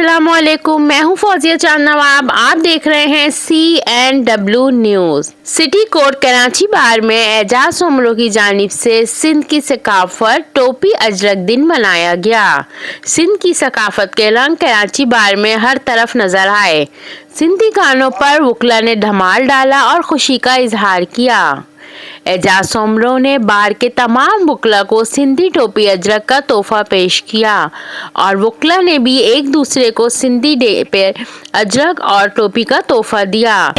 अस्सलामुअलैकुम, मैं हूं फौजिया चांद नवाब। आप देख रहे हैं CNW news. City court Karachi bar में एजाज उमरों की जानिब से सिंध की सकाफत टोपी अजरक दिन मनाया गया। सिंध की सकाफत के रंग कराची बार में हर तरफ नजर आए। सिंधी गानों पर वकला ने धमाल डाला और खुशी का इजहार किया। एजाज उमरों ने बार के तमाम वकला को सिंधी टोपी अजरक का तोहफा पेश किया और वकला ने भी एक दूसरे को सिंधी डे पे अजरक और टोपी का तोहफा दिया।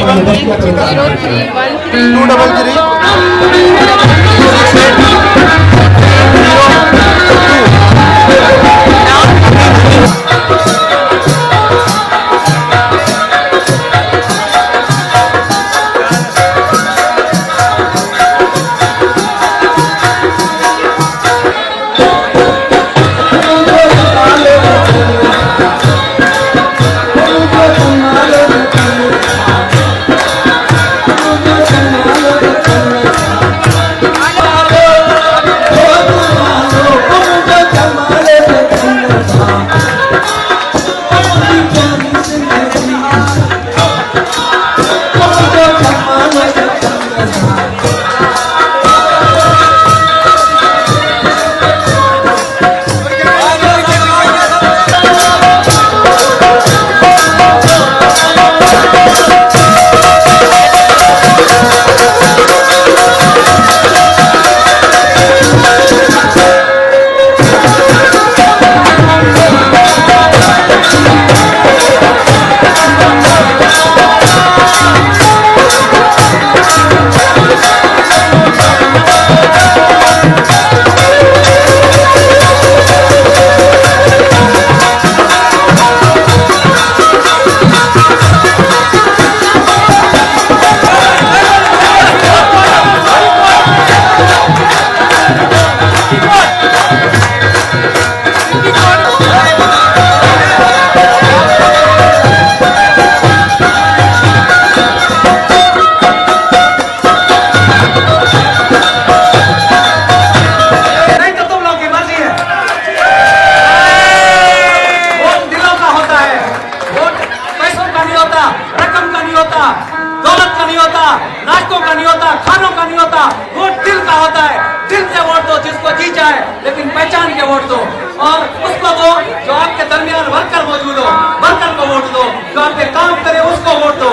दौलत का नहीं होता, नाश्तों का नहीं होता, खानों का नहीं होता, वोट दिल का होता है। दिल से वोट दो जिसको जी चाहे, लेकिन पहचान के वोट दो और उसको दो जो आपके दरमियान वर्कर मौजूद हो, वर्कर को वोट दो, जो आपके काम करे उसको वोट दो।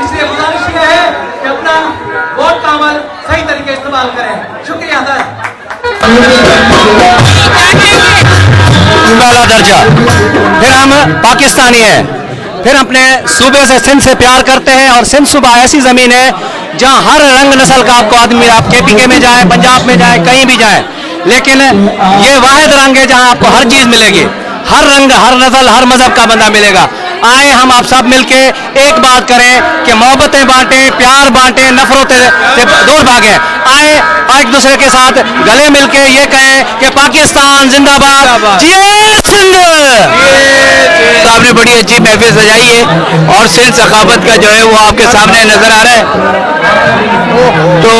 इसलिए गुजारिश ये है कि अपना वोट का अमल सही तरीके इस्तेमाल करें। शुक्रिया सर। दर्जा, फिर हम पाकिस्तानी हैं, फिर अपने सूबे से सिंध से प्यार करते हैं और सिंध सूबा ऐसी ज़मीन है जहां हर रंग नस्ल का आपको आदमी, आप KPK में जाए, पंजाब में जाए, कहीं भी जाए, लेकिन ये वाहिद रंग है जहां आपको हर चीज़ मिलेगी, हर रंग, हर नस्ल, हर मजहब का बंदा मिलेगा। आए हम आप सब मिलके एक बात करें कि मोहब्बतें बांटें, प्यार बांटें, नफरतें से दूर भागें। आए एक दूसरे के साथ गले मिलके ये कहें कि पाकिस्तान जिंदाबाद, जिए सिंध। आपने बड़ी अच्छी महफिल सजाई है और सिंध सकाफत का जो है वो आपके सामने नजर आ रहा है। तो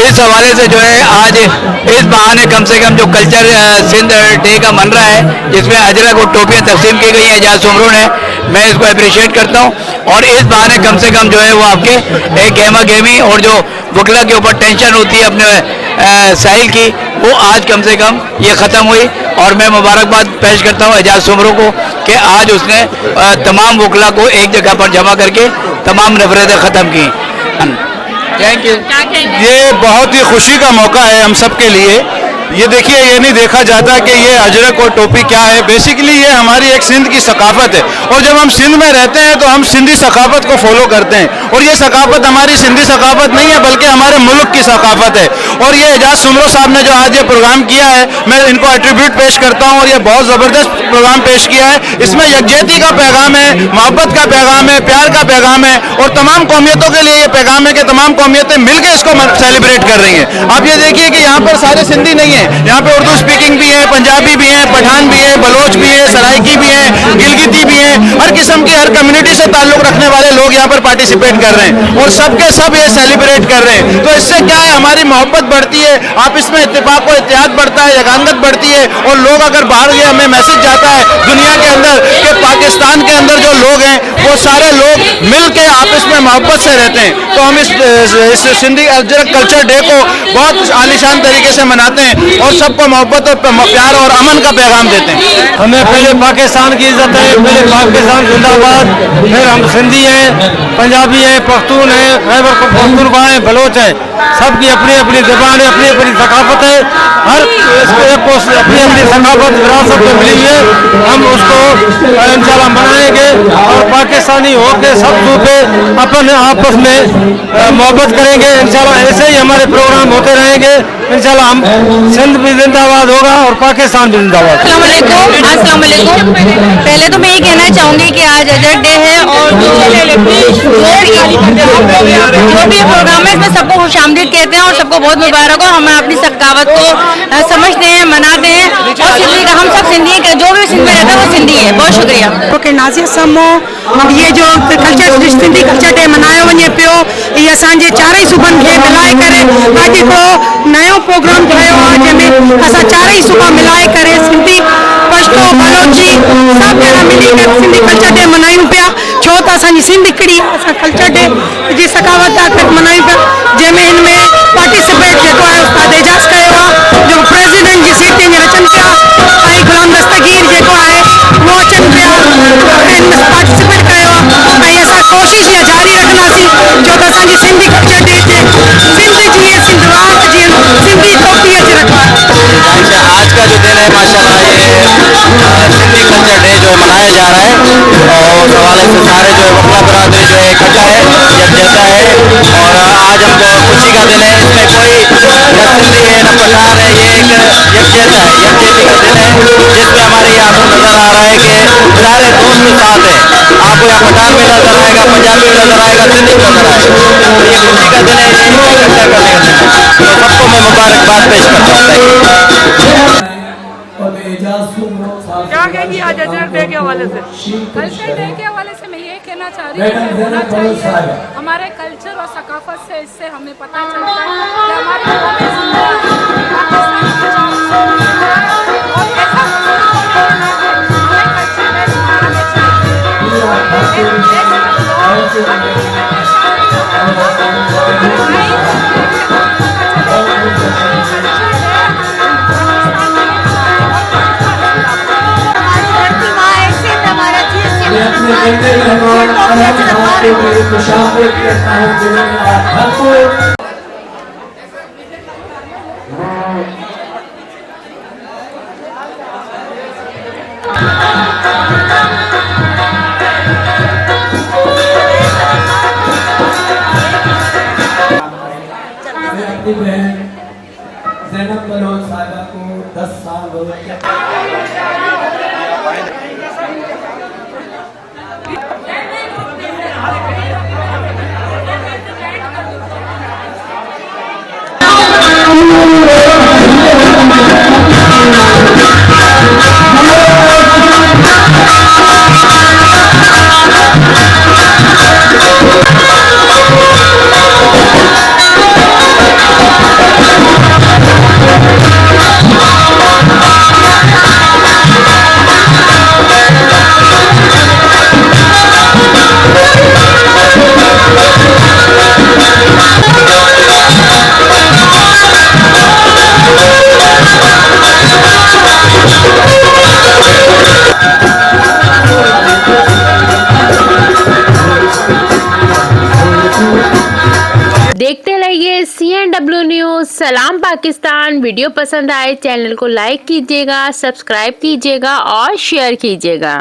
इस हवाले से जो है आज इस बहाने कम से कम जो कल्चर सिंध डे का मन रहा है, जिसमें अजरक और टोपियाँ तकसीम की गई हैं एजाज उमरों ने, मैं इसको अप्रिशिएट करता हूँ। और इस बहाने कम से कम जो है वो आपके एक गहमा गहमी और जो वकला के ऊपर टेंशन होती है अपने साहिल की, वो आज कम से कम ये ख़त्म हुई। और मैं मुबारकबाद पेश करता हूँ एजाज उमरों को कि आज उसने तमाम वकला को एक जगह पर जमा करके तमाम नफरतें ख़त्म की। Thank you. ये बहुत ही खुशी का मौका है हम सब के लिए। ये देखिए, ये नहीं देखा जाता कि ये अजरक और टोपी क्या है। बेसिकली ये हमारी एक सिंध की सकाफत है और जब हम सिंध में रहते हैं तो हम सिंधी सकाफत को फॉलो करते हैं। और ये सकाफत हमारी सिंधी सकाफत नहीं है बल्कि हमारे मुल्क की सकाफत है। और ये एजाज उमरों साहब ने जो आज ये प्रोग्राम किया है, मैं इनको एट्रीब्यूट पेश करता हूँ और ये बहुत ज़बरदस्त प्रोग्राम पेश किया है। इसमें यकजहती का पैगाम है, मोहब्बत का पैगाम है, प्यार का पैगाम है और तमाम कौमियतों के लिए ये पैगाम है कि तमाम कौमियतें मिलकर इसको सेलिब्रेट कर रही हैं। आप ये देखिए कि यहाँ पर सारे सिंधी नहीं है, यहाँ पे उर्दू स्पीकिंग भी है, पंजाबी भी है, पठान भी है, बलोच भी है, सराइकी भी है, गिलगिती भी है। हर किस्म की, हर कम्युनिटी से ताल्लुक़ रखने वाले लोग यहाँ पर पार्टिसिपेट कर रहे हैं और सबके सब ये सेलिब्रेट कर रहे हैं। तो इससे क्या है, हमारी मोहब्बत बढ़ती है, आपस में इत्तेफाक और इत्तेहाद बढ़ता है, यगांगत बढ़ती है। और लोग अगर बाहर गए, हमें मैसेज जाता है दुनिया के अंदर कि पाकिस्तान के अंदर जो लोग हैं वो सारे लोग मिल के आपस में मोहब्बत से रहते हैं। तो हम इस सिंधी अजरक कल्चर डे को बहुत आलीशान तरीके से मनाते हैं और सबको मोहब्बत और प्यार और अमन का पैगाम देते हैं। हमें पहले पाकिस्तान की इज्जत है, पहले पाकिस्तान जिंदाबाद, फिर हम सिंधी हैं, पंजाबी हैं, पख्तून हैं, खैबर पख्तूनख्वा हैं, बलोच हैं। सबकी अपनी अपनी ज़बान है, अपनी अपनी सकाफत है। हर को अपनी अपनी सकाफत विरासत में मिली है। हम उसको इंशाल्लाह मनाएंगे और पाकिस्तानी होकर सब सूबे अपन आपस में मोहब्बत करेंगे इंशाल्लाह। ऐसे ही हमारे प्रोग्राम होते रहेंगे इंशाल्लाह। हम सिंध भी जिंदाबाद होगा और पाकिस्तान भी जिंदाबाद। अस्सलाम वालेकुम। पहले तो मैं ये कहना चाहूँगी कि आज अजरक डे है और जो भी प्रोग्राम है इसमें सबको खुशामदीद कहते हैं और सबको बहुत मुबारक हो। हम अपनी सकावत को समझते हैं, मनाते हैं और सिंधी का हम सब सिंधी हैं, जो भी सिंध में रहता है वो सिंधी है। बहुत शुक्रिया। ओके नाज़िर समो ये जो कल्चर सिंधी कल्चर डे मनायो वञे पियो, ये असांजे चारई सूबनि खे मिलाए करे अॼु हिकिड़ो नयो प्रोग्राम ठाहियो आहे जंहिंमें असां चारई सूबा मिलाए करे सिंधी पश्तो बलोची सभु ॼणा मिली करे सिंधी कल्चर डे मनायूं पिया। छो त असांजी सिंध हिकिड़ी आहे, असां कल्चर डे जी सकावत मनायूं पिया, जंहिंमें हिन में पार्टिसिपेट जेको आहे उस्ताद एजाज़ कयो आहे, जो प्रेसिडेंट जी सीट ते अचनि पिया, ऐं गुलाम दस्तगीर जेको आहे उहो अचनि पिया हिन में पार्टिसिपेट कयो आहे। ऐं असां कोशिशि इहा जारी रखंदासीं छो त असांजी सिंधी कल्चर डे ते सिंध जीअं सिंध रात जीअं सिंधी टोपी अची रखो अच्छा, आज का जो दिन है माशाल्लाह ये सिंधी कल्चर डे जो मनाया जा रहा है और उस हवाले से सारे जो वकला बरादरी जो है इकट्ठा है, यकजहता है और आज हमको खुशी का दिन है। इसमें कोई न सिंधी है न पठान है, ये एक यकजहता है, यकजहती का दिन है जिसमें हमारे यहाँ नजर आ रहा है कि सारे दोस्त साथ हैं। आपको यहाँ पठान भी नजर आएगा, पंजाबी भी नजर आएगा, सिंधी भी नजर आएगा। तो ये खुशी का दिन है, ये इकट्ठा करने का दिन है। तो सबको मैं मुबारकबाद पेश करता हूँ। क्या कहेंगी आज अजरक डे के हवाले से? कल्चर डे के हवाले से मैं ये कहना चाह रही हूँ कि होना चाहिए हमारे कल्चर और सकाफत से, इससे हमें पता चलता है कि हमारी कौमें जिंदा हैं, पाकिस्तान की जान जिंदा है और ऐसा हमें कल्चर डे मनाने चाहिए। अपनी बहन ज़ैनब बलोच साहिबा को 10 साल हो गए। देखते रहिए CNW न्यूज़। सलाम पाकिस्तान। वीडियो पसंद आए चैनल को लाइक कीजिएगा, सब्सक्राइब कीजिएगा और शेयर कीजिएगा।